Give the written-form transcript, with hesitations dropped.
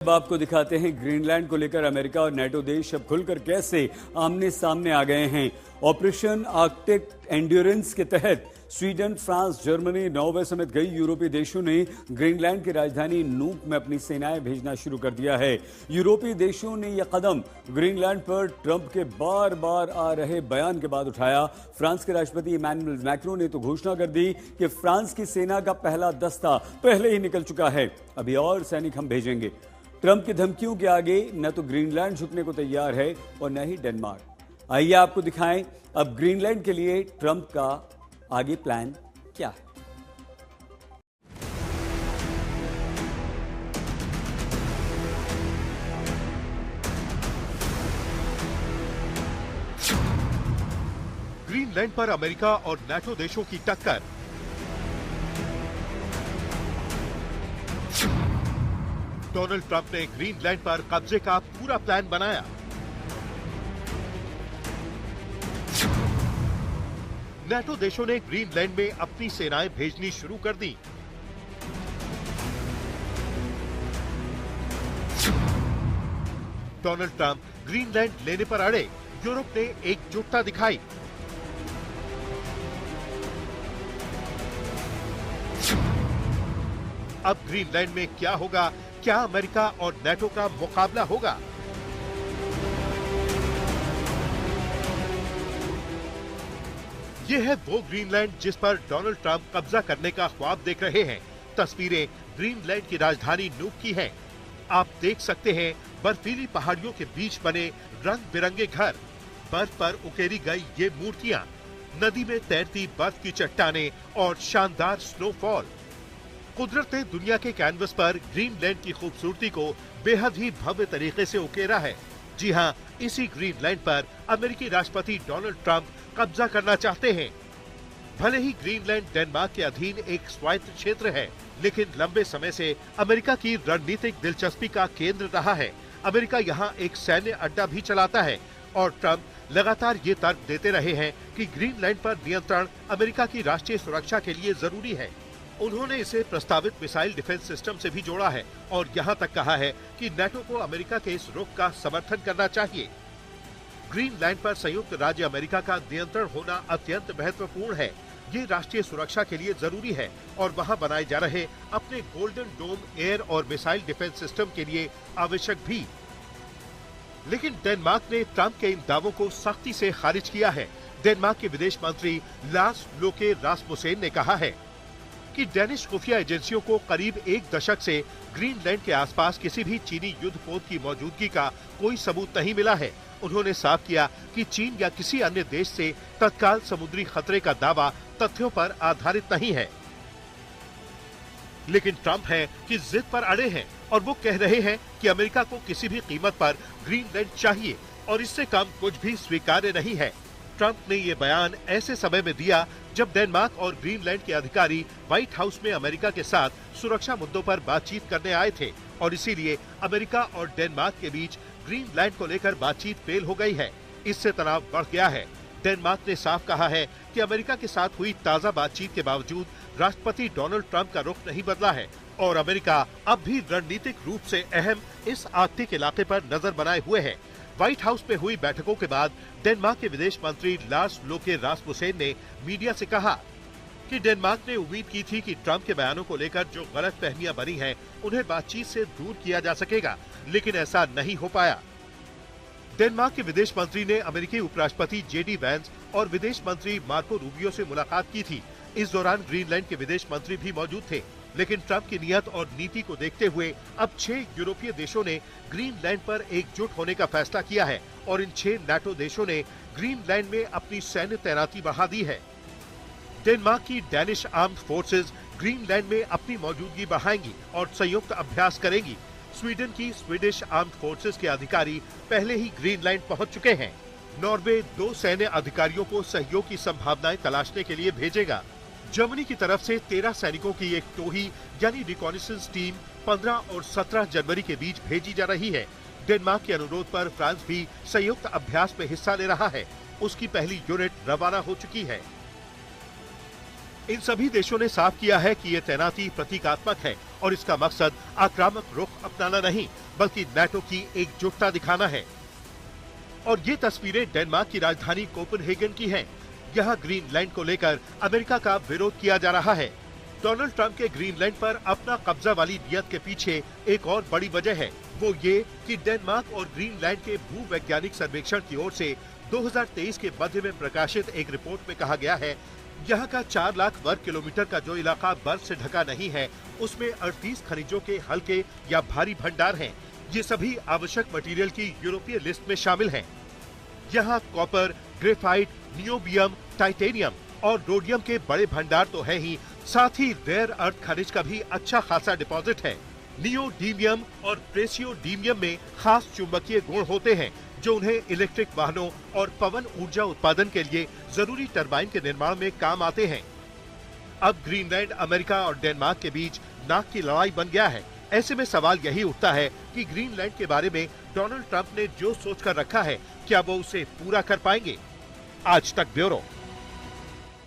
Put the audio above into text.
अब आपको दिखाते हैं ग्रीनलैंड को लेकर अमेरिका और नेटो देश अब खुलकर कैसे आमने सामने आ गए हैं। ऑपरेशन आर्कटिक एंड्योरेंस के तहत स्वीडन, फ्रांस, जर्मनी, नॉर्वे समेत कई यूरोपीय देशों ने ग्रीनलैंड की राजधानी नूक में अपनी सेनाएं भेजना शुरू कर दिया है। यूरोपीय देशों ने यह कदम ग्रीनलैंड पर ट्रंप के बार बार आ रहे बयान के बाद उठाया। फ्रांस के राष्ट्रपति इमैनुअल मैक्रों ने तो घोषणा कर दी कि फ्रांस की सेना का पहला दस्ता पहले ही निकल चुका है, अभी और सैनिक हम भेजेंगे। ट्रंप की धमकियों के आगे न तो ग्रीनलैंड झुकने को तैयार है और न ही डेनमार्क। आइए आपको दिखाएं अब ग्रीनलैंड के लिए ट्रंप का आगे प्लान क्या है। ग्रीनलैंड पर अमेरिका और नाटो देशों की टक्कर। डोनाल्ड ट्रंप ने ग्रीनलैंड पर कब्जे का पूरा प्लान बनाया। नाटो देशों ने ग्रीनलैंड में अपनी सेनाएं भेजनी शुरू कर दी। डोनाल्ड ट्रंप ग्रीनलैंड लेने पर अड़े, यूरोप ने एकजुटता दिखाई। अब ग्रीनलैंड में क्या होगा? क्या अमेरिका और नाटो का मुकाबला होगा? यह है वो ग्रीनलैंड जिस पर डोनाल्ड ट्रंप कब्जा करने का ख्वाब देख रहे हैं। तस्वीरें ग्रीनलैंड की राजधानी नूक की हैं। आप देख सकते हैं बर्फीली पहाड़ियों के बीच बने रंग बिरंगे घर, बर्फ पर उकेरी गई ये मूर्तियां, नदी में तैरती बर्फ की चट्टानें और शानदार स्नोफॉल। कुदरत ने दुनिया के कैनवस पर ग्रीनलैंड की खूबसूरती को बेहद ही भव्य तरीके से उकेरा है। जी हां, इसी ग्रीनलैंड पर अमेरिकी राष्ट्रपति डोनाल्ड ट्रंप कब्जा करना चाहते हैं। भले ही ग्रीनलैंड डेनमार्क के अधीन एक स्वायत्त क्षेत्र है, लेकिन लंबे समय से अमेरिका की रणनीतिक दिलचस्पी का केंद्र रहा है। अमेरिका यहां एक सैन्य अड्डा भी चलाता है और ट्रंप लगातार ये तर्क देते रहे हैं कि ग्रीनलैंड पर नियंत्रण अमेरिका की राष्ट्रीय सुरक्षा के लिए जरूरी है। उन्होंने इसे प्रस्तावित मिसाइल डिफेंस सिस्टम से भी जोड़ा है और यहाँ तक कहा है कि नाटो को अमेरिका के इस रुख का समर्थन करना चाहिए। ग्रीनलैंड पर संयुक्त राज्य अमेरिका का नियंत्रण होना अत्यंत महत्वपूर्ण है। ये राष्ट्रीय सुरक्षा के लिए जरूरी है और वहाँ बनाए जा रहे अपने गोल्डन डोम एयर और मिसाइल डिफेंस सिस्टम के लिए आवश्यक भी। लेकिन डेनमार्क ने ट्रंप के इन दावों को सख्ती से खारिज किया है। डेनमार्क के विदेश मंत्री लास लोके रासमुसेन ने कहा है कि डेनिश खुफिया एजेंसियों को करीब एक दशक से ग्रीनलैंड के आसपास किसी भी चीनी युद्धपोत की मौजूदगी का कोई सबूत नहीं मिला है। उन्होंने साफ किया कि चीन या किसी अन्य देश से तत्काल समुद्री खतरे का दावा तथ्यों पर आधारित नहीं है। लेकिन ट्रंप है कि जिद पर अड़े हैं और वो कह रहे हैं कि अमेरिका को किसी भी कीमत पर ग्रीनलैंड चाहिए और इससे कम कुछ भी स्वीकार्य नहीं है। ट्रंप ने ये बयान ऐसे समय में दिया जब डेनमार्क और ग्रीनलैंड के अधिकारी व्हाइट हाउस में अमेरिका के साथ सुरक्षा मुद्दों पर बातचीत करने आए थे और इसीलिए अमेरिका और डेनमार्क के बीच ग्रीनलैंड को लेकर बातचीत फेल हो गई है। इससे तनाव बढ़ गया है। डेनमार्क ने साफ कहा है कि अमेरिका के साथ हुई ताज़ा बातचीत के बावजूद राष्ट्रपति डोनाल्ड ट्रंप का रुख नहीं बदला है और अमेरिका अब भी रणनीतिक रूप से अहम इस आर्कटिक इलाके पर नजर बनाए हुए है। व्हाइट हाउस में हुई बैठकों के बाद डेनमार्क के विदेश मंत्री लार्स लोके रासमुसेन ने मीडिया से कहा कि डेनमार्क ने उम्मीद की थी कि ट्रंप के बयानों को लेकर जो गलतफहमियां बनी हैं, उन्हें बातचीत से दूर किया जा सकेगा, लेकिन ऐसा नहीं हो पाया। डेनमार्क के विदेश मंत्री ने अमेरिकी उपराष्ट्रपति जेडी वैंस और विदेश मंत्री मार्को रूबियो से मुलाकात की थी। इस दौरान ग्रीनलैंड के विदेश मंत्री भी मौजूद थे, लेकिन ट्रंप की नियत और नीति को देखते हुए अब 6 यूरोपीय देशों ने ग्रीनलैंड पर एकजुट होने का फैसला किया है और इन 6 नाटो देशों ने ग्रीनलैंड में अपनी सैन्य तैनाती बढ़ा दी है। डेनमार्क की डैनिश आर्म्ड फोर्सेज ग्रीनलैंड में अपनी मौजूदगी बढ़ाएंगी और संयुक्त अभ्यास करेंगी। स्वीडन की स्वीडिश आर्म्ड फोर्सेज के अधिकारी पहले ही ग्रीनलैंड पहुंच चुके हैं। नॉर्वे 2 सैन्य अधिकारियों को सहयोग की संभावनाएं तलाशने के लिए भेजेगा। जर्मनी की तरफ से 13 सैनिकों की एक टोही यानी रिकॉनिसेंस टीम 15 और 17 जनवरी के बीच भेजी जा रही है। डेनमार्क के अनुरोध पर फ्रांस भी संयुक्त अभ्यास में हिस्सा ले रहा है। उसकी पहली यूनिट रवाना हो चुकी है। इन सभी देशों ने साफ किया है कि ये तैनाती प्रतीकात्मक है और इसका मकसद आक्रामक रुख अपनाना नहीं बल्कि नाटो की एकजुटता दिखाना है। और ये तस्वीरें डेनमार्क की राजधानी कोपेनहेगन की हैं। यहाँ ग्रीनलैंड को लेकर अमेरिका का विरोध किया जा रहा है। डोनाल्ड ट्रंप के ग्रीनलैंड पर अपना कब्जा वाली नियत के पीछे एक और बड़ी वजह है, वो ये कि डेनमार्क और ग्रीनलैंड के भूवैज्ञानिक सर्वेक्षण की ओर से 2023 के मध्य में प्रकाशित एक रिपोर्ट में कहा गया है, यहाँ का 4 लाख वर्ग किलोमीटर का जो इलाका बर्फ से ढका नहीं है, उसमें 38 खनिजों के हल्के या भारी भंडार हैं। ये सभी आवश्यक मटेरियल की यूरोपीय लिस्ट में शामिल हैं। यहाँ कॉपर, ग्रेफाइट, नियोबियम, टाइटेनियम और रोडियम के बड़े भंडार तो है ही, साथ ही रेयर अर्थ खनिज का भी अच्छा खासा डिपॉजिट है। नियोडीमियम और प्रेसियोडीमियम में खास चुंबकीय गुण होते हैं जो उन्हें इलेक्ट्रिक वाहनों और पवन ऊर्जा उत्पादन के लिए जरूरी टरबाइन के निर्माण में काम आते हैं। अब ग्रीनलैंड अमेरिका और डेनमार्क के बीच नाक की लड़ाई बन गया है। ऐसे में सवाल यही उठता है कि ग्रीनलैंड के बारे में डोनाल्ड ट्रंप ने जो सोच कर रखा है, क्या वो उसे पूरा कर पाएंगे? आज तक ब्यूरो।